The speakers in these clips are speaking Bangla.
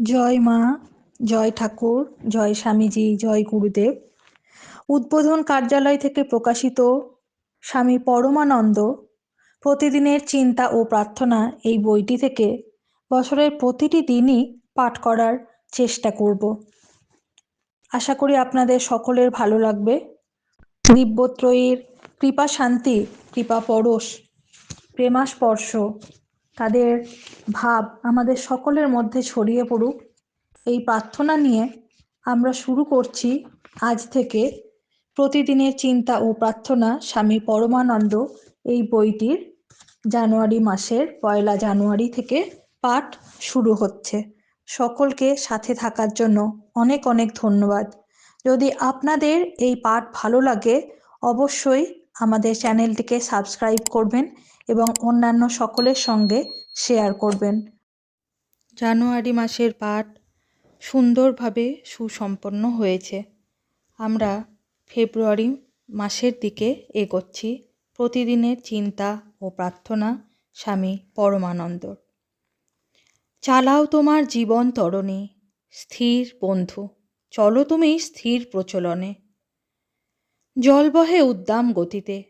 জয় মা, জয় ঠাকুর, জয় স্বামীজি, জয় গুরুদেব। উদ্বোধন কার্যালয় থেকে প্রকাশিত স্বামী পরমানন্দ প্রতিদিনের চিন্তা ও প্রার্থনা এই বইটি থেকে বছরের প্রতিটি দিনই পাঠ করার চেষ্টা করব। আশা করি আপনাদের সকলের ভালো লাগবে। দিব্যত্রয়ীর কৃপা শান্তি, কৃপা পরশ, প্রেমাস্পর্শ, তাদের ভাব আমাদের সকলের মধ্যে ছড়িয়ে পড়ুক, এই প্রার্থনা নিয়ে আমরা শুরু করছি আজ থেকে প্রতিদিনের চিন্তা ও প্রার্থনা স্বামী পরমানন্দ এই বইটির জানুয়ারি মাসের 1 জানুয়ারি থেকে পাঠ শুরু হচ্ছে। সকলকে সাথে থাকার জন্য অনেক অনেক ধন্যবাদ। যদি আপনাদের এই পাঠ ভালো লাগে অবশ্যই আমাদের চ্যানেলটিকে সাবস্ক্রাইব করবেন এবং অন্যান্য সকলের সঙ্গে শেয়ার করবেন। জানুয়ারি মাসের পাঠ সুন্দরভাবে সুসম্পন্ন হয়েছে। আমরা ফেব্রুয়ারি মাসের দিকে এগোচ্ছি প্রতিদিনের চিন্তা ও প্রার্থনা স্বামী পরমানন্দর। চালাও তোমার জীবন তরণী, স্থির বন্ধু, চলো তুমি স্থির প্রচলনে। জল বহে উদ্দাম গতিতে,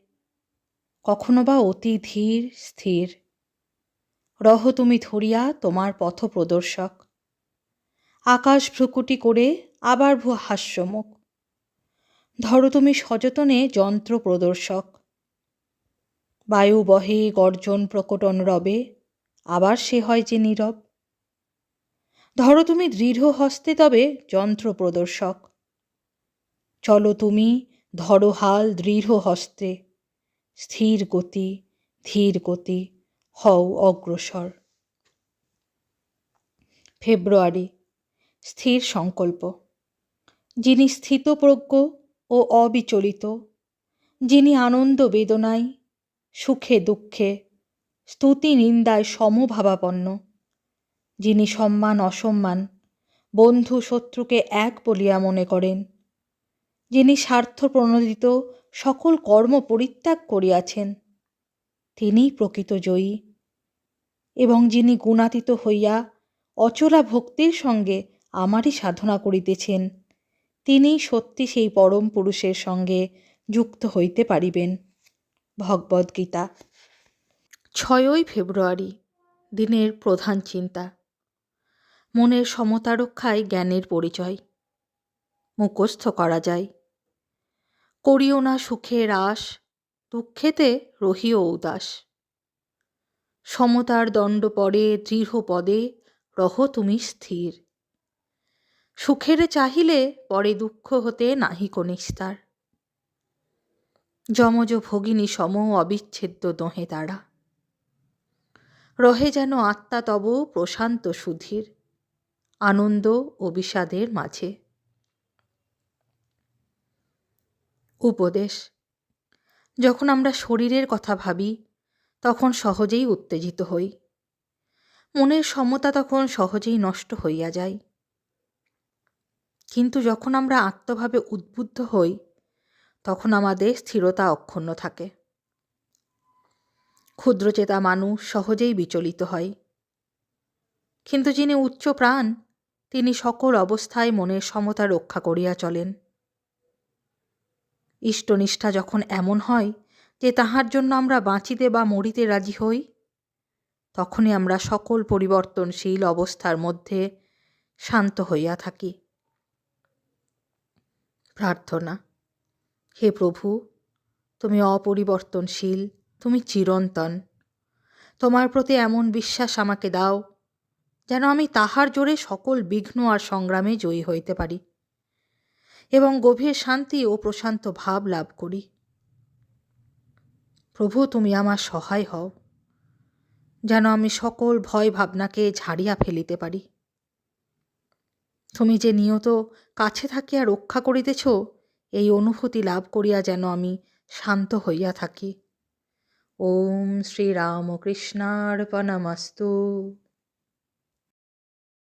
কখনো বা অতি ধীর স্থির। রহ তুমি ধরিয়া তোমার পথ প্রদর্শক, আকাশ ভ্রুকুটি করে আবার হাস্যমুখ। ধরো তুমি সযতনে যন্ত্র প্রদর্শক, বায়ু বহে গর্জন প্রকটন রবে, আবার সে হয় যে নীরব। ধরো তুমি দৃঢ় হস্তে তবে যন্ত্র প্রদর্শক, চলো তুমি ধরো হাল দৃঢ় হস্তে। স্থির গতি ধীর গতি হও অগ্রসর। ফেব্রুয়ারি স্থির সংকল্প। যিনি স্থিতপ্রজ্ঞ ও অবিচলিত, যিনি আনন্দ বেদনায় সুখে দুঃখে স্তুতি নিন্দায় সমভাবাপন্ন, যিনি সম্মান অসম্মান বন্ধু শত্রুকে এক বলিয়া মনে করেন, যিনি স্বার্থপ্রণোদিত সকল কর্ম পরিত্যাগ করিয়াছেন, তিনিই প্রকৃত জয়ী। এবং যিনি গুণাতীত হইয়া অচলা ভক্তির সঙ্গে আমারই সাধনা করিতেছেন, তিনিই সত্যি সেই পরম পুরুষের সঙ্গে যুক্ত হইতে পারিবেন। ভগবদ্গীতা। 6 ফেব্রুয়ারি দিনের প্রধান চিন্তা। মনের সমতা রক্ষায় জ্ঞানের পরিচয়। মুখস্থ করা যায়। করিও না সুখের আশ, দুঃখেতে রহিও উদাস। সমতার দণ্ড পড়ে দৃঢ় পদে, রহ তুমি স্থির। সুখের চাহিলে পরে দুঃখ হতে নাহিক নিস্তার। যমজ ভগিনী সম অবিচ্ছেদ্য দোহে তারা, রহে যেন আত্মা তব প্রশান্ত সুধীর, আনন্দ ও বিষাদের মাঝে। উপদেশ। যখন আমরা শরীরের কথা ভাবি তখন সহজেই উত্তেজিত হই, মনের সমতা তখন সহজেই নষ্ট হইয়া যায়। কিন্তু যখন আমরা আত্মভাবে উদ্বুদ্ধ হই তখন আমাদের স্থিরতা অক্ষুণ্ণ থাকে। ক্ষুদ্রচেতা মানুষ সহজেই বিচলিত হয়, কিন্তু যিনি উচ্চ প্রাণ তিনি সকল অবস্থায় মনের সমতা রক্ষা করিয়া চলেন। ইষ্টনিষ্ঠা যখন এমন হয় যে তাহার জন্য আমরা বাঁচিতে বা মরিতে রাজি হই, তখনই আমরা সকল পরিবর্তনশীল অবস্থার মধ্যে শান্ত হইয়া থাকি। প্রার্থনা। হে প্রভু, তুমি অপরিবর্তনশীল, তুমি চিরন্তন। তোমার প্রতি এমন বিশ্বাস আমাকে দাও যেন আমি তাহার জোরে সকল বিঘ্ন আর সংগ্রামে জয়ী হইতে পারি এবং গভীর শান্তি ও প্রশান্ত ভাব লাভ করি। প্রভু, তুমি আমার সহায় হও যেন আমি সকল ভয় ভাবনাকে ঝাড়িয়া ফেলিতে পারি। তুমি যে নিয়ত কাছে থাকিয়া রক্ষা করিতেছ, এই অনুভূতি লাভ করিয়া যেন আমি শান্ত হইয়া থাকি। ওম শ্রীরামকৃষ্ণার্পণমস্তু।